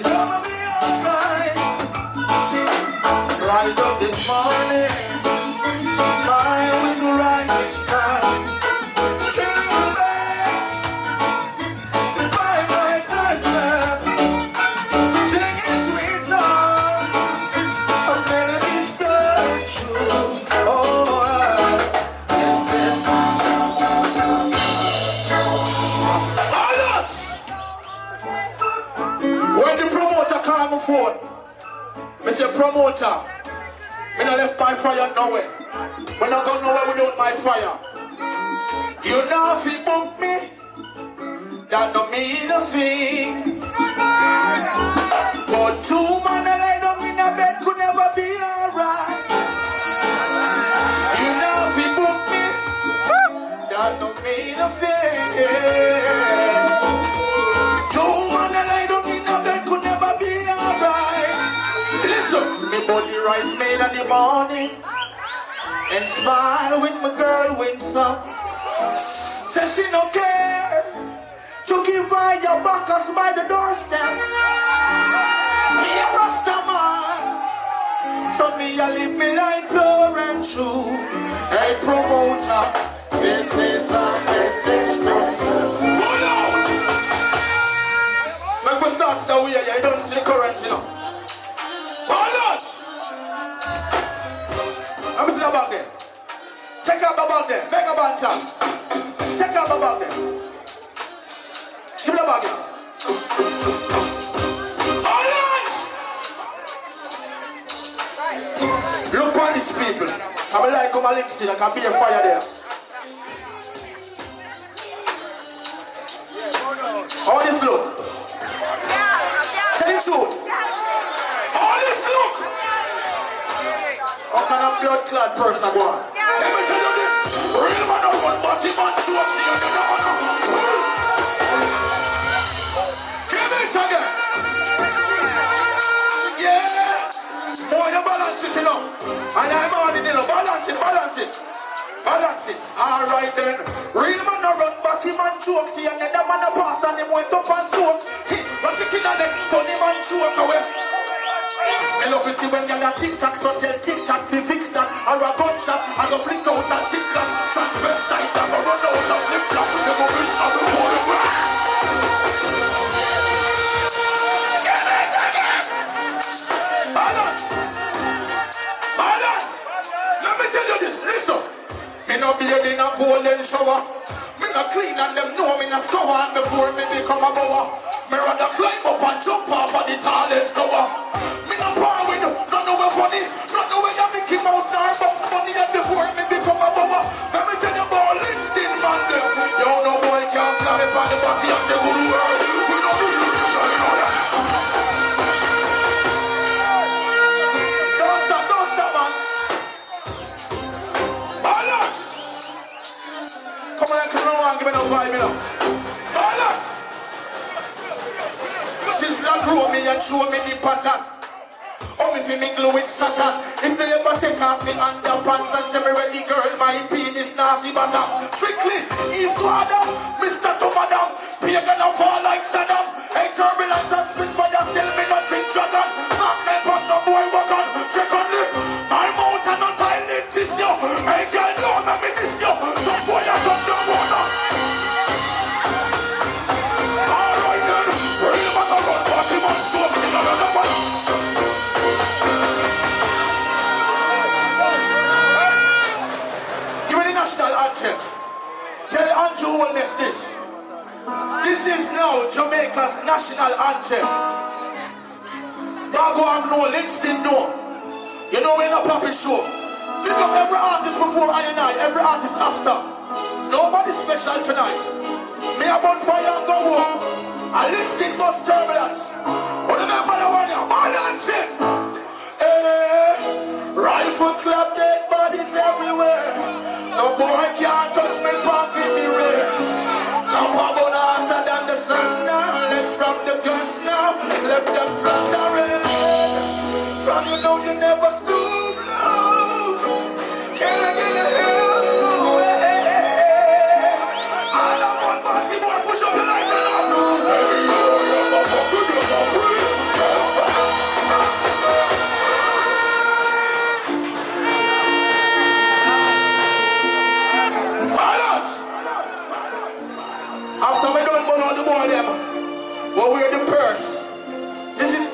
It's gonna be alright. Rise up this morning, smile with the rising sun. Dream back, despite my person, singing sweet songs of melodies flowing true. When the promoter call me phone, me say promoter, me no left my fire nowhere. Me not go nowhere without my fire. You know if you book me, that don't mean nothing. But two man that lie down in a bed could never be alright. You know if you book me, that don't mean nothing. Two man that lie down in a bed could never be alright. Listen, me body rise made in the morning and smile with my girl Winsome. Say she no care to give her your backers by the doorstep. Me a Rasta man, so me a live me life pure and true. Hey promoter, this is a message to pull out. Make me start the way you don't see the current, you know. Pull out. Let me see the back there. Check out the back there. Make a bantam. Check out the back there. Give me the back there. Look at these people. I'm like come a lipstick. I can be a fire there. How this look? Tell it show. How this look? How can a blood clad person go on? Let me tell you this. Real man don't run, but he man to see you. Give me it again. Yeah. Boy, you balance it, you know. And I'm on it, you know. Balance it, balance it. Balance it. Alright then. Real man don't run, but he man choke. See, and then the man a pass and him went up and soak. But you kill them, turn him and choke away. I love to see when you're a tic-tac, so tell tic-tac to fix that. Or a gunshot, I go flick out that tic-tac. Transverse night, I go run out of the block. You go reach out the whole ground. Give it again! Balance! Balance! Let me tell you this, listen. Me no bathe in a golden shower. Me no clean and them know me no scour. And before me become a bower, me rather climb up and jump off of the tallest tower. Me no power with no know where funny, no know where you Mickey Mouse nor Bugs Bunny. And before me become a bower, let me tell you about Linston man them. You no boy can't slam it on the body of the good world. We don't do this, you know that. Don't stop man. Balance. Come on, come on, give me no vibe, you know. Balance. Sister grow me and show me the pattern. Oh, if you mingle with Satan, if me ever take off me underpants and say me ready girl, my penis nasty bottom. Strictly, Eve to Adam, Mr. to Madam, pagan and fall like Saddam. Hey, turbulence and spit fire, still me not drink dragon. Not help on the boy wagon. Secondly, my mouth and not I need this yo. Hey, girl, don't let me this yo. Some boy has done the water. Alright then, real man a run, but him on so sing another one. National anthem. Tell Andrew Holness this. This is now Jamaica's national anthem. Bago am no, Linston no. You know we're in a puppet show. Pick up every artist before I and I, every artist after. Nobody special tonight. Me a bonfire and go home. And Linston bus turbulence. But remember the one here, balance it. Rifle club, dead bodies everywhere. No boy can't touch me, pop in the rear. Come on, hotter than the sun now. Left from the guns now. Left them front and red. From you know you never stoop, no. Can I get a help? No way. I don't want party boy, push up the light and up. Baby, you're a motherfucker, you're a free.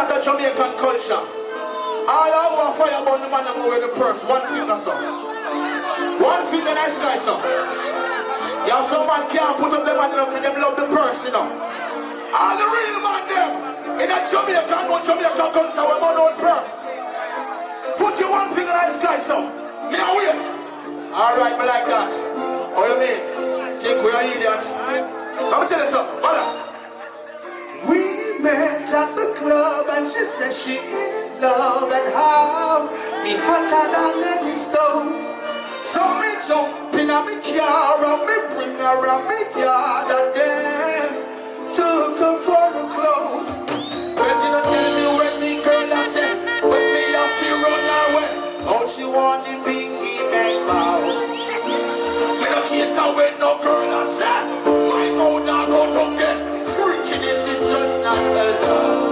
that a Jamaican culture. All I want fire about the man that move with the purse. One finger, so. One finger, nice guy, so. You have some man can't put up them and them love the purse, you know. All the real man them in a Jamaican, no Jamaican culture, we want no purse. Put your one finger, nice guy, so. Me a wait. Alright, me like that. What you mean? Think we are idiot? Let me tell you something, brother. We met at the club and she said she in love and how me hotter than any stove. So me jump in a me car and me bring her around me yard and then took her for the clothes. But you not tell me when me girl I said when me have to run away. Oh, she want the bingy bang bow. Me no cater with no girl I said my mouth not go to get freakiness is just not allowed.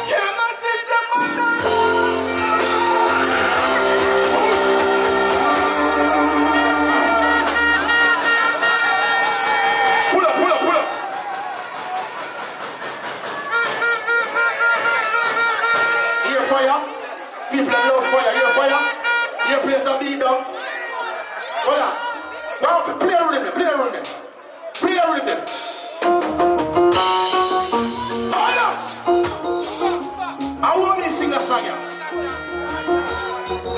Yeah, my sister, my nose. Pull up, pull up, pull up. Hear fire? People that love fire, hear fire? Hear place a beat down? Hold on. Now play with me, play with me. Play with me. Hold on. I want me to sing that song, yeah.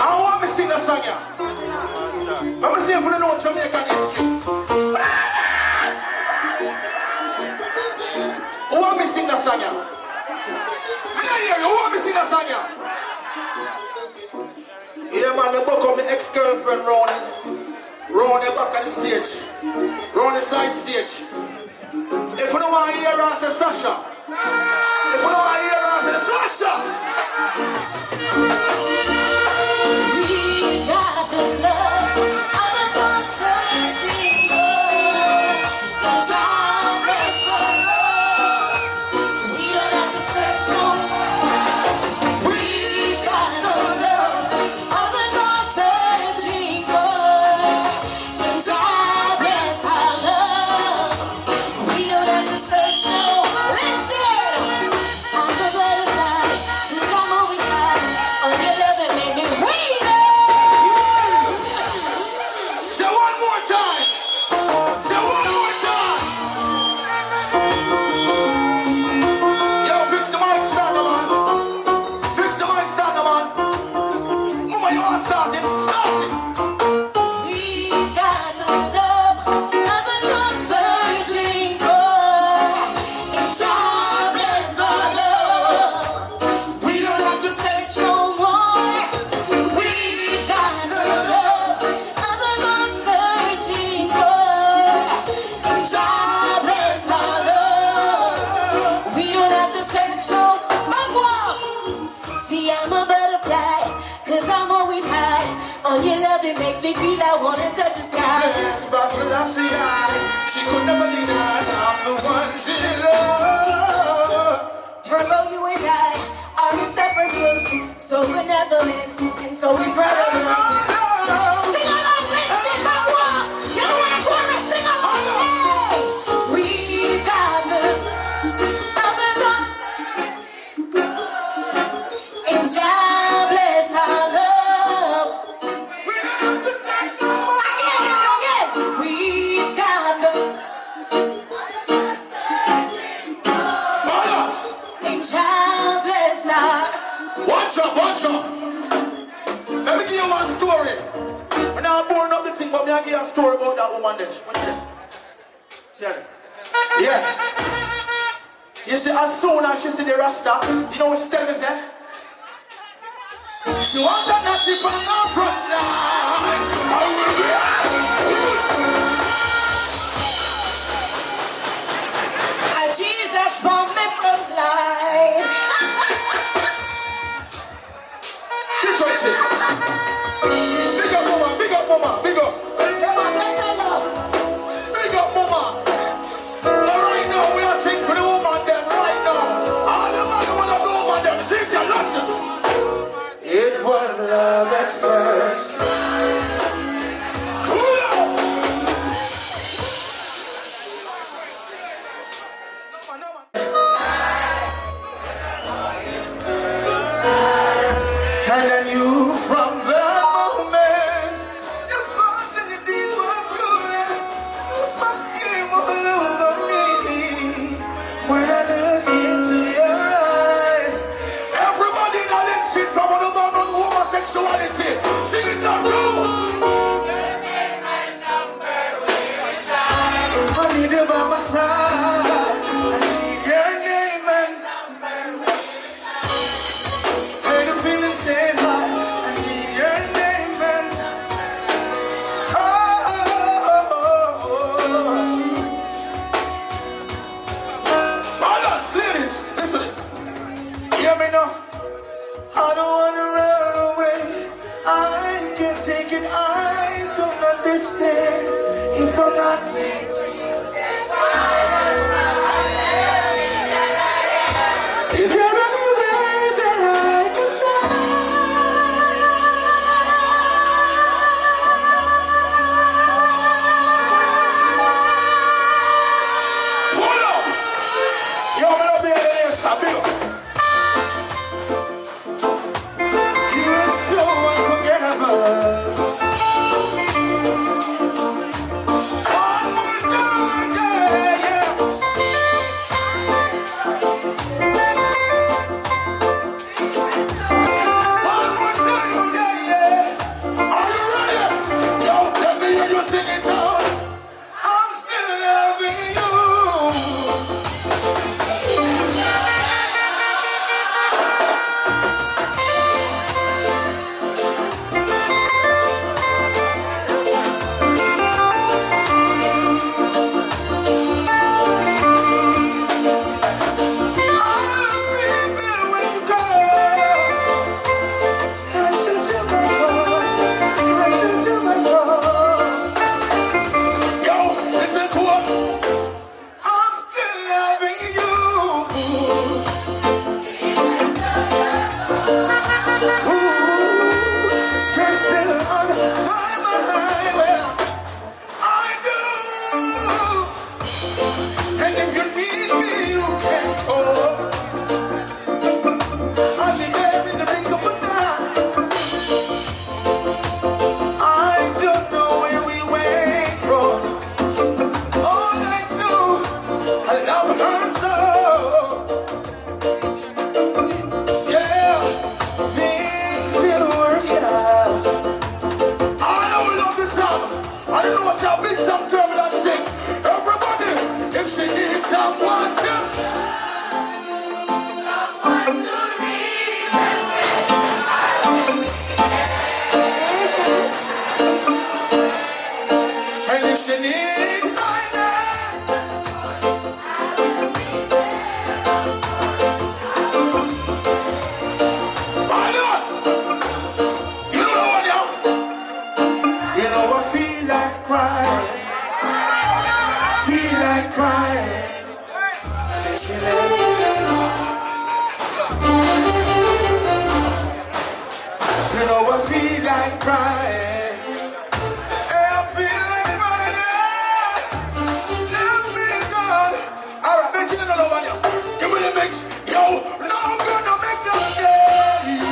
I want me to sing that song, yeah. I'm going to say if you don't know Jamaican history. Who want me to sing that song, yeah? I don't hear you. Who want me to sing that song, yeah? Yeah, man, the book of my ex-girlfriend round the back of the stage. Round the side stage. If you don't want to hear her, say Sasha. If you don't want to hear her, say Sasha. We got the love of a searching love. Time for love. We don't have to search no more. We got the love of a searching love. God bless our love. We don't have to search no more. Let's do it. I'm a butterfly. You come over time. On your love and make me wait. Say one more time. Say one more time. Yo, fix the mic stand, man. Fix the mic stand, man. Mama, you want to start it? Start it. We got no love of a searching for. God bless our love. We don't have to search no more. We got no love of a searching for. God bless our love. We don't have to search no more. See, I'm a butterfly, cause I'm always high. On your love, it makes me feel I wanna touch the sky. But when I see eyes, she could never deny I'm the one she loves. Turbo, you and I are inseparable, so benevolent, and so incredible. Sing along, let's sing my walk. You know what I'm gonna sing along. We got the other and God bless our love. We don't have to take no more. Again. We got the and God bless our. Watch out, watch out. Let me give you one story. When I born up the thing, but me I give you a story about that woman there. What is it? Tell me. Yeah. You see, as soon as she see the Rasta, you know what she tell me, say? She want a natty from the front line. I will be Jesus from the front line. Different thing. Big up mama, big up mama, big up. Big up mama. Now right now we are singing for the woman them right now. All the man who wanna do woman them, sing to listen. It was love at first. Cool out. No man. sexuality. Sing it out too. I need you by my side. I need your name and where the feeling stay high. I need your name and balance, ladies, listen to this. Hear me now. I don't wanna run away. I can't take it. I don't understand if I'm not. Is there any way that I can stop? Pull up! Yo, man, up there, Sabil. You are so unforgettable. One more time, yeah, yeah. One more time, oh, yeah, yeah. Are you ready? Yo, let me hear you sing it out. I'm still loving you. I'll be there when you call. Answer to my call. Answer to my call. Yo, listen to what? I'm still loving you. Ooh, you're still on my mind. Well, I do. And if you need me, you can call. I'll be there in the blink of an eye. I don't know where we went from. All I know, I love her so. Yeah, things didn't work out. I don't love this song. I don't know what's a big song Turbulance sing. Everybody, if she needs someone to. And if she need my name. Why not? You don't know what now? You know I feel like crying. Feel like crying. Thinking you know I feel like crying. I feel like crying. Let me God. Alright, make sure you know what now. Give me the mix. Yo, no gonna make no day.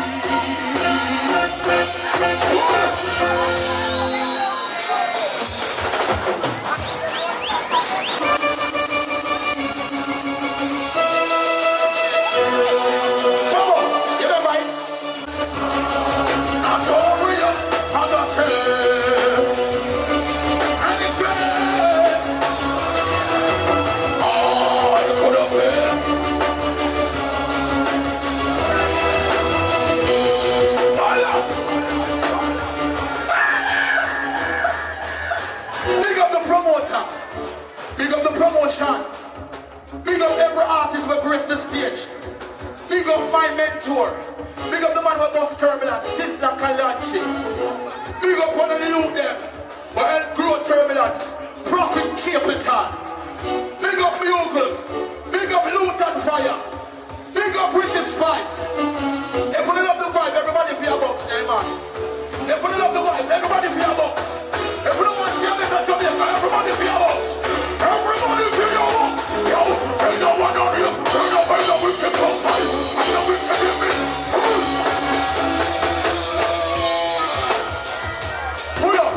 Come on, give me right. Notorious, I got said. And it's great. Oh, you could have been. Balance. Big up the promoter. Big up the promotion. Big up every artist who grace the stage. Big up my mentor. Big up the man who does Turbulance, Sister Kalanchi. Big up one of the youth them who help grow Turbulance, Prophet Capital. Big up my uncle. Big up Loot and Fire. Big up Richard Spice. If you love the vibe, everybody feel a box, yeah, man. If you love the vibe, everybody feel a box. If you don't want to see a better Jamaica, everybody feel a box. Everybody feel a box. Yo, ain't no one on here. Ain't no one that we can come by. Ain't no one can hear me. Pull up.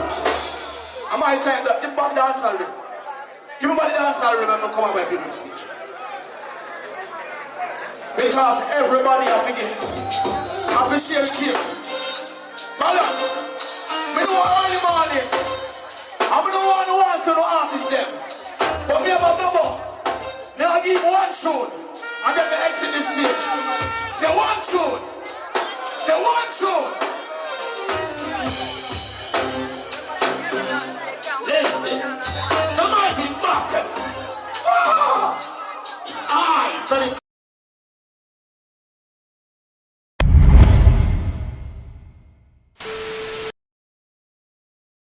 I might time that. Give back the dance hall. Give me the dance hall, remember, come on by people on stage. Because everybody have to get. I will share the cake. Balance. Me know early morning. I'm the one who wants to know artists them. But me have a bubble. Me I give one tune. And then me exit the stage. Say one tune. Say one tune. Listen. Somebody back. It's I. So it's